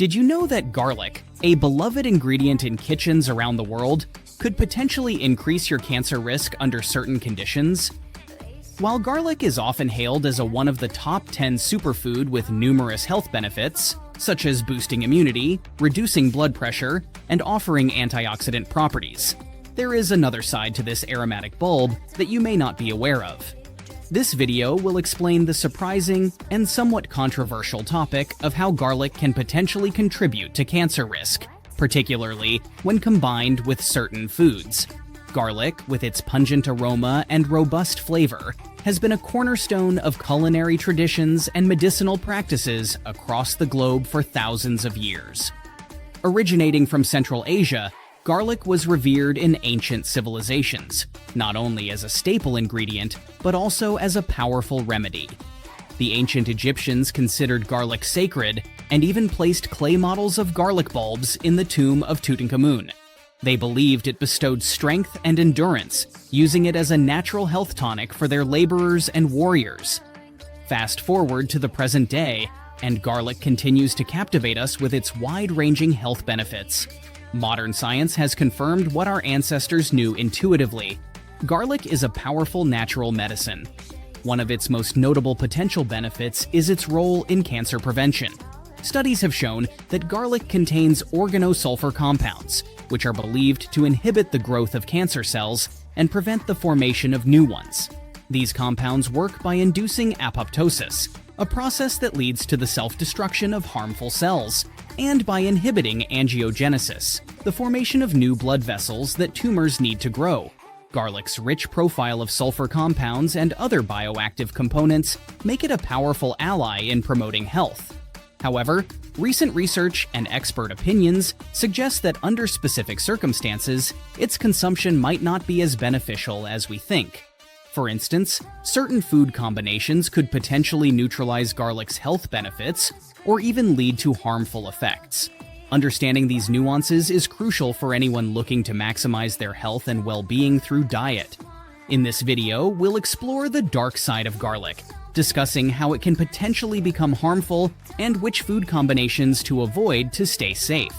Did you know that garlic, a beloved ingredient in kitchens around the world, could potentially increase your cancer risk under certain conditions? While garlic is often hailed as one of the top 10 superfood with numerous health benefits, such as boosting immunity, reducing blood pressure, and offering antioxidant properties, there is another side to this aromatic bulb that you may not be aware of. This video will explain the surprising and somewhat controversial topic of how garlic can potentially contribute to cancer risk, particularly when combined with certain foods. Garlic, with its pungent aroma and robust flavor, has been a cornerstone of culinary traditions and medicinal practices across the globe for thousands of years. Originating from Central Asia, garlic was revered in ancient civilizations, not only as a staple ingredient, but also as a powerful remedy. The ancient Egyptians considered garlic sacred and even placed clay models of garlic bulbs in the tomb of Tutankhamun. They believed it bestowed strength and endurance, using it as a natural health tonic for their laborers and warriors. Fast forward to the present day, and garlic continues to captivate us with its wide-ranging health benefits. Modern science has confirmed what our ancestors knew intuitively. Garlic is a powerful natural medicine. One of its most notable potential benefits is its role in cancer prevention. Studies have shown that garlic contains organosulfur compounds, which are believed to inhibit the growth of cancer cells and prevent the formation of new ones. These compounds work by inducing apoptosis, a process that leads to the self-destruction of harmful cells, and by inhibiting angiogenesis, the formation of new blood vessels that tumors need to grow. Garlic's rich profile of sulfur compounds and other bioactive components make it a powerful ally in promoting health. However, recent research and expert opinions suggest that under specific circumstances, its consumption might not be as beneficial as we think. For instance, certain food combinations could potentially neutralize garlic's health benefits or even lead to harmful effects. Understanding these nuances is crucial for anyone looking to maximize their health and well-being through diet. In this video, we'll explore the dark side of garlic, discussing how it can potentially become harmful and which food combinations to avoid to stay safe.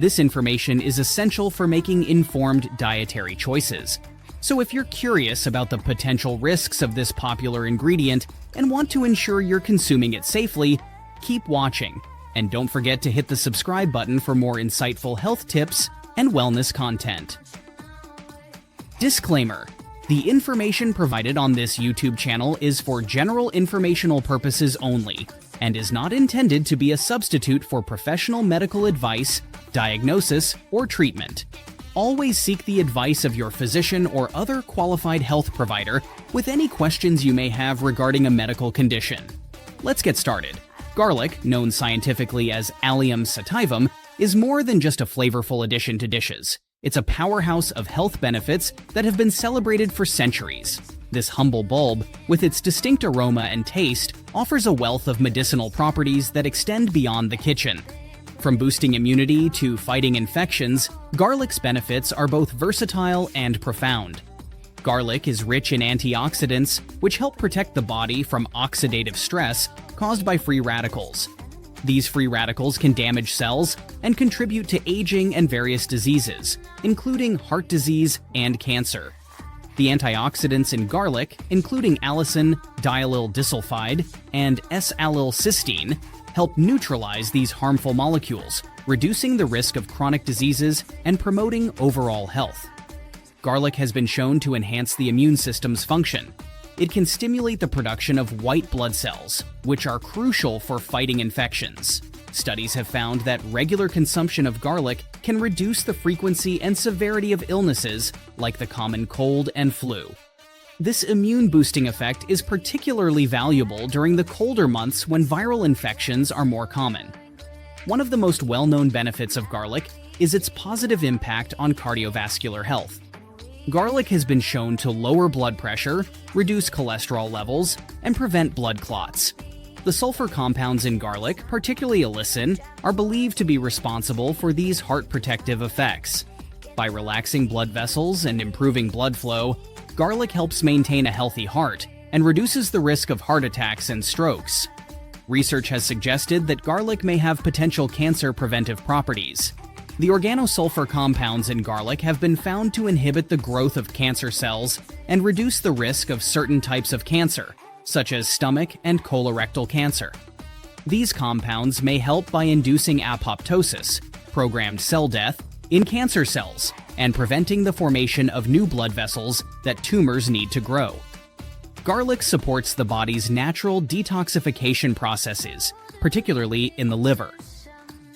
This information is essential for making informed dietary choices. So if you're curious about the potential risks of this popular ingredient and want to ensure you're consuming it safely, keep watching. And don't forget to hit the subscribe button for more insightful health tips and wellness content. Disclaimer: the information provided on this YouTube channel is for general informational purposes only and is not intended to be a substitute for professional medical advice, diagnosis, or treatment. Always seek the advice of your physician or other qualified health provider with any questions you may have regarding a medical condition. Let's get started. Garlic, known scientifically as Allium sativum, is more than just a flavorful addition to dishes. It's a powerhouse of health benefits that have been celebrated for centuries. This humble bulb, with its distinct aroma and taste, offers a wealth of medicinal properties that extend beyond the kitchen. From boosting immunity to fighting infections, garlic's benefits are both versatile and profound. Garlic is rich in antioxidants, which help protect the body from oxidative stress caused by free radicals. These free radicals can damage cells and contribute to aging and various diseases, including heart disease and cancer. The antioxidants in garlic, including allicin, diallyl disulfide, and S-allylcysteine, help neutralize these harmful molecules, reducing the risk of chronic diseases and promoting overall health. Garlic has been shown to enhance the immune system's function. It can stimulate the production of white blood cells, which are crucial for fighting infections. Studies have found that regular consumption of garlic can reduce the frequency and severity of illnesses like the common cold and flu. This immune-boosting effect is particularly valuable during the colder months when viral infections are more common. One of the most well-known benefits of garlic is its positive impact on cardiovascular health. Garlic has been shown to lower blood pressure, reduce cholesterol levels, and prevent blood clots. The sulfur compounds in garlic, particularly allicin, are believed to be responsible for these heart-protective effects. By relaxing blood vessels and improving blood flow, garlic helps maintain a healthy heart and reduces the risk of heart attacks and strokes. Research has suggested that garlic may have potential cancer-preventive properties. The organosulfur compounds in garlic have been found to inhibit the growth of cancer cells and reduce the risk of certain types of cancer, such as stomach and colorectal cancer. These compounds may help by inducing apoptosis, programmed cell death, in cancer cells and preventing the formation of new blood vessels that tumors need to grow. Garlic supports the body's natural detoxification processes, particularly in the liver.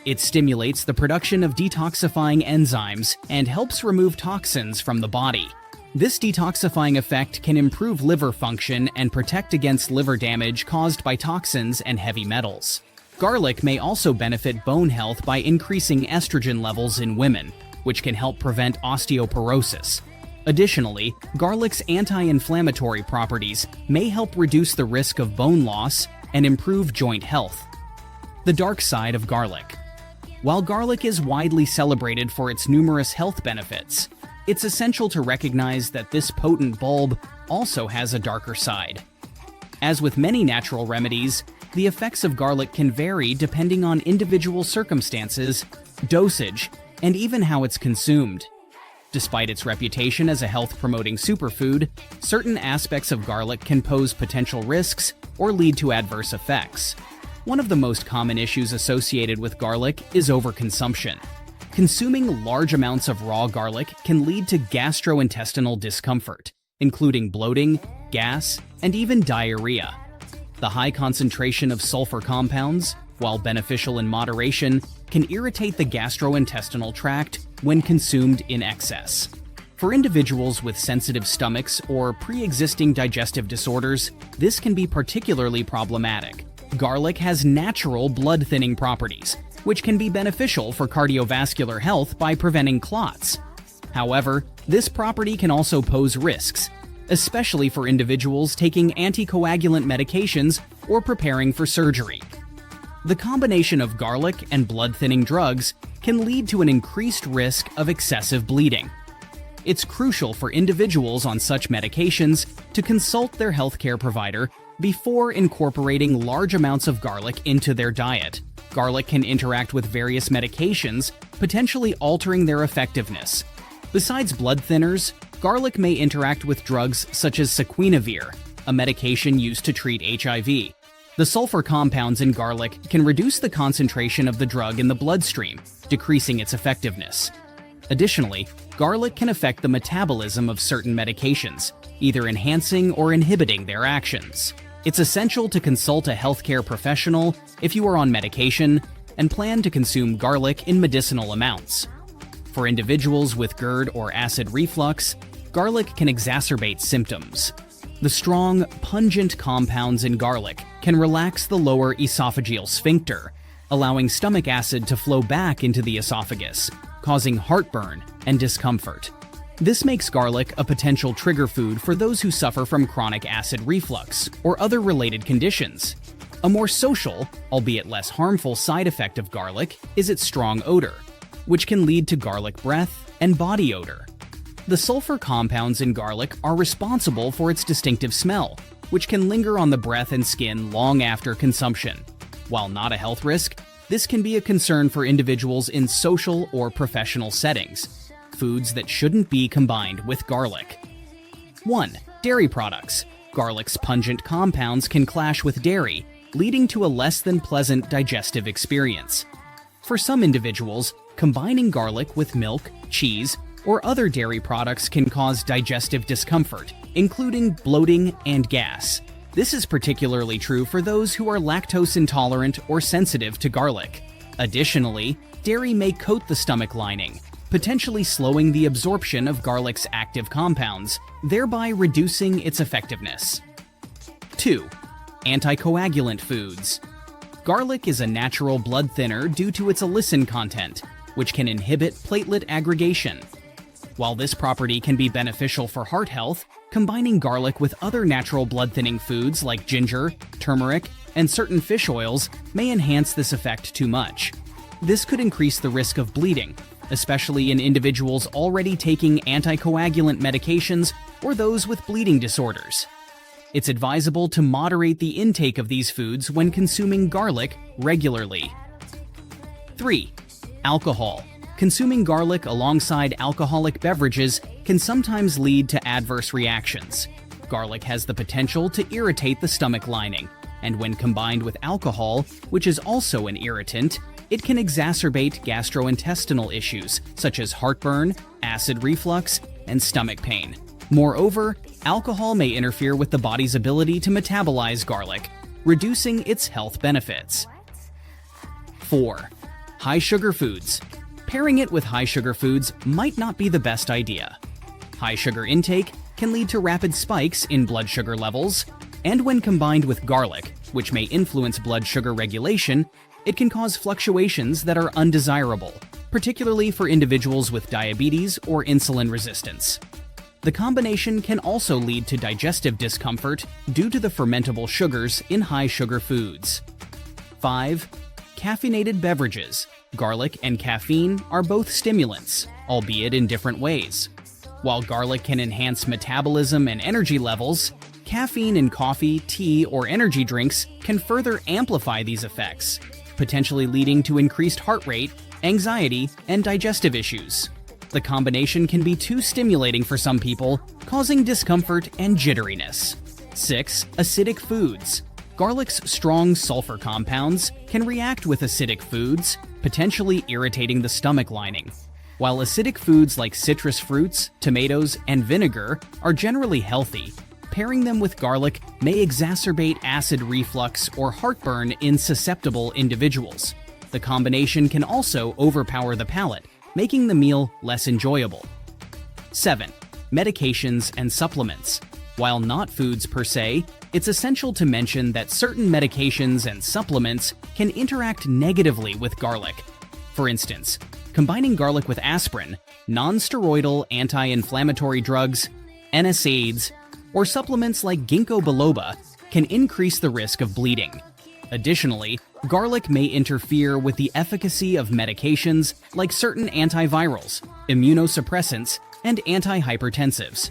It stimulates the production of detoxifying enzymes and helps remove toxins from the body. This detoxifying effect can improve liver function and protect against liver damage caused by toxins and heavy metals. Garlic may also benefit bone health by increasing estrogen levels in women, which can help prevent osteoporosis. Additionally, garlic's anti-inflammatory properties may help reduce the risk of bone loss and improve joint health. The dark side of garlic. While garlic is widely celebrated for its numerous health benefits, it's essential to recognize that this potent bulb also has a darker side. As with many natural remedies, the effects of garlic can vary depending on individual circumstances, dosage, and even how it's consumed. Despite its reputation as a health-promoting superfood, certain aspects of garlic can pose potential risks or lead to adverse effects. One of the most common issues associated with garlic is overconsumption. Consuming large amounts of raw garlic can lead to gastrointestinal discomfort, including bloating, gas, and even diarrhea. The high concentration of sulfur compounds, while beneficial in moderation, can irritate the gastrointestinal tract when consumed in excess. For individuals with sensitive stomachs or pre-existing digestive disorders, this can be particularly problematic. Garlic has natural blood-thinning properties, which can be beneficial for cardiovascular health by preventing clots. However, this property can also pose risks, especially for individuals taking anticoagulant medications or preparing for surgery. The combination of garlic and blood-thinning drugs can lead to an increased risk of excessive bleeding. It's crucial for individuals on such medications to consult their healthcare provider before incorporating large amounts of garlic into their diet. Garlic can interact with various medications, potentially altering their effectiveness. Besides blood thinners, garlic may interact with drugs such as saquinavir, a medication used to treat HIV. The sulfur compounds in garlic can reduce the concentration of the drug in the bloodstream, decreasing its effectiveness. Additionally, garlic can affect the metabolism of certain medications, either enhancing or inhibiting their actions. It's essential to consult a healthcare professional if you are on medication and plan to consume garlic in medicinal amounts. For individuals with GERD or acid reflux, garlic can exacerbate symptoms. The strong, pungent compounds in garlic can relax the lower esophageal sphincter, allowing stomach acid to flow back into the esophagus, causing heartburn and discomfort. This makes garlic a potential trigger food for those who suffer from chronic acid reflux or other related conditions. A more social, albeit less harmful side effect of garlic is its strong odor, which can lead to garlic breath and body odor. The sulfur compounds in garlic are responsible for its distinctive smell, which can linger on the breath and skin long after consumption. While not a health risk, this can be a concern for individuals in social or professional settings. Foods that shouldn't be combined with garlic. 1. Dairy products. Garlic's pungent compounds can clash with dairy, leading to a less than pleasant digestive experience. For some individuals, combining garlic with milk, cheese, or other dairy products can cause digestive discomfort, including bloating and gas. This is particularly true for those who are lactose intolerant or sensitive to garlic. Additionally, dairy may coat the stomach lining, potentially slowing the absorption of garlic's active compounds, thereby reducing its effectiveness. 2. Anticoagulant foods. Garlic is a natural blood thinner due to its allicin content, which can inhibit platelet aggregation. While this property can be beneficial for heart health, combining garlic with other natural blood-thinning foods like ginger, turmeric, and certain fish oils may enhance this effect too much. This could increase the risk of bleeding, especially in individuals already taking anticoagulant medications or those with bleeding disorders. It's advisable to moderate the intake of these foods when consuming garlic regularly. 3. Alcohol. Consuming garlic alongside alcoholic beverages can sometimes lead to adverse reactions. Garlic has the potential to irritate the stomach lining, and when combined with alcohol, which is also an irritant, it can exacerbate gastrointestinal issues such as heartburn, acid reflux, and stomach pain. Moreover, alcohol may interfere with the body's ability to metabolize garlic, reducing its health benefits. 4. High-sugar foods. Pairing it with high-sugar foods might not be the best idea. High sugar intake can lead to rapid spikes in blood sugar levels, and when combined with garlic, which may influence blood sugar regulation, it can cause fluctuations that are undesirable, particularly for individuals with diabetes or insulin resistance. The combination can also lead to digestive discomfort due to the fermentable sugars in high-sugar foods. 5. Caffeinated beverages. Garlic and caffeine are both stimulants, albeit in different ways. While garlic can enhance metabolism and energy levels, caffeine in coffee, tea, or energy drinks can further amplify these effects, potentially leading to increased heart rate, anxiety, and digestive issues. The combination can be too stimulating for some people, causing discomfort and jitteriness. 6. Acidic foods. Garlic's strong sulfur compounds can react with acidic foods, potentially irritating the stomach lining. While acidic foods like citrus fruits, tomatoes, and vinegar are generally healthy, pairing them with garlic may exacerbate acid reflux or heartburn in susceptible individuals. The combination can also overpower the palate, making the meal less enjoyable. 7. Medications and supplements. While not foods per se, it's essential to mention that certain medications and supplements can interact negatively with garlic. For instance, combining garlic with aspirin, non-steroidal anti-inflammatory drugs, NSAIDs, or supplements like ginkgo biloba can increase the risk of bleeding. Additionally, garlic may interfere with the efficacy of medications like certain antivirals, immunosuppressants, and antihypertensives.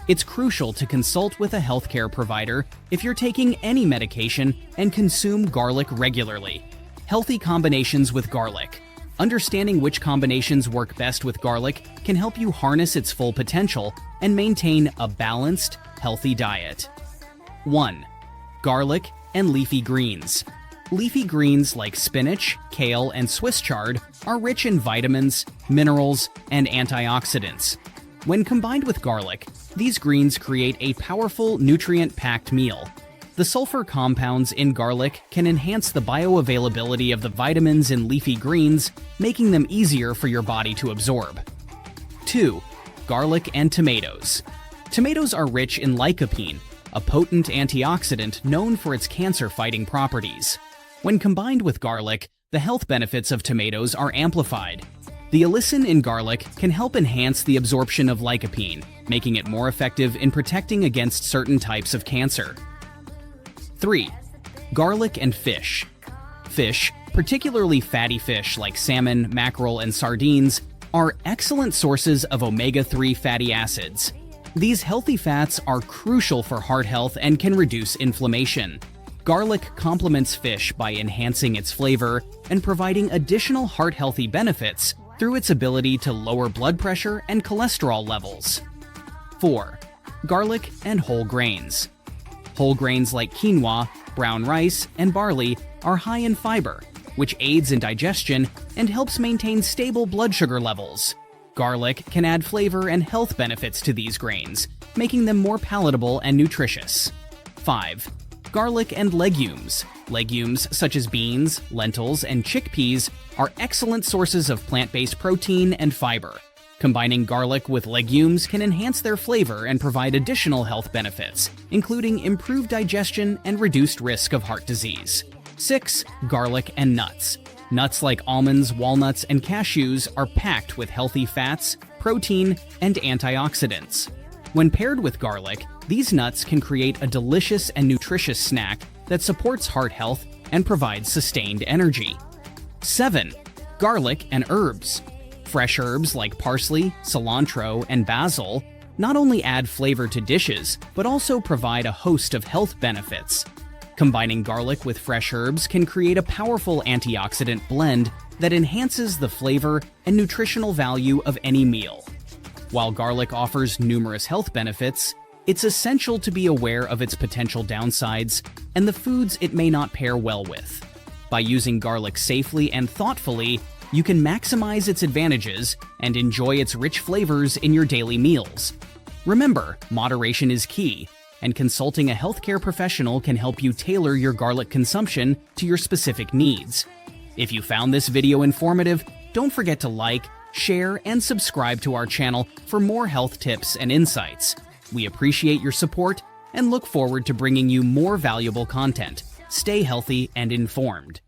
It's crucial to consult with a healthcare provider if you're taking any medication and consume garlic regularly. Healthy combinations with garlic. Understanding which combinations work best with garlic can help you harness its full potential and maintain a balanced, healthy diet. 1. Garlic and leafy greens. Leafy greens like spinach, kale, and Swiss chard are rich in vitamins, minerals, and antioxidants. When combined with garlic, these greens create a powerful, nutrient-packed meal. The sulfur compounds in garlic can enhance the bioavailability of the vitamins in leafy greens, making them easier for your body to absorb. 2. Garlic and tomatoes. Tomatoes are rich in lycopene, a potent antioxidant known for its cancer-fighting properties. When combined with garlic, the health benefits of tomatoes are amplified. The allicin in garlic can help enhance the absorption of lycopene, making it more effective in protecting against certain types of cancer. 3. Garlic and fish. Fish, particularly fatty fish like salmon, mackerel, and sardines, are excellent sources of omega-3 fatty acids. These healthy fats are crucial for heart health and can reduce inflammation. Garlic complements fish by enhancing its flavor and providing additional heart-healthy benefits through its ability to lower blood pressure and cholesterol levels. 4. Garlic and whole grains. Whole grains like quinoa, brown rice, and barley are high in fiber, which aids in digestion and helps maintain stable blood sugar levels. Garlic can add flavor and health benefits to these grains, making them more palatable and nutritious. 5. Garlic and legumes. Legumes such as beans, lentils, and chickpeas are excellent sources of plant-based protein and fiber. Combining garlic with legumes can enhance their flavor and provide additional health benefits, including improved digestion and reduced risk of heart disease. 6. Garlic and nuts. Nuts like almonds, walnuts, and cashews are packed with healthy fats, protein, and antioxidants. When paired with garlic, these nuts can create a delicious and nutritious snack that supports heart health and provides sustained energy. 7. Garlic and herbs. Fresh herbs like parsley, cilantro, and basil not only add flavor to dishes, but also provide a host of health benefits. Combining garlic with fresh herbs can create a powerful antioxidant blend that enhances the flavor and nutritional value of any meal. While garlic offers numerous health benefits, it's essential to be aware of its potential downsides and the foods it may not pair well with. By using garlic safely and thoughtfully, you can maximize its advantages and enjoy its rich flavors in your daily meals. Remember, moderation is key, and consulting a healthcare professional can help you tailor your garlic consumption to your specific needs. If you found this video informative, don't forget to like, share, and subscribe to our channel for more health tips and insights. We appreciate your support and look forward to bringing you more valuable content. Stay healthy and informed.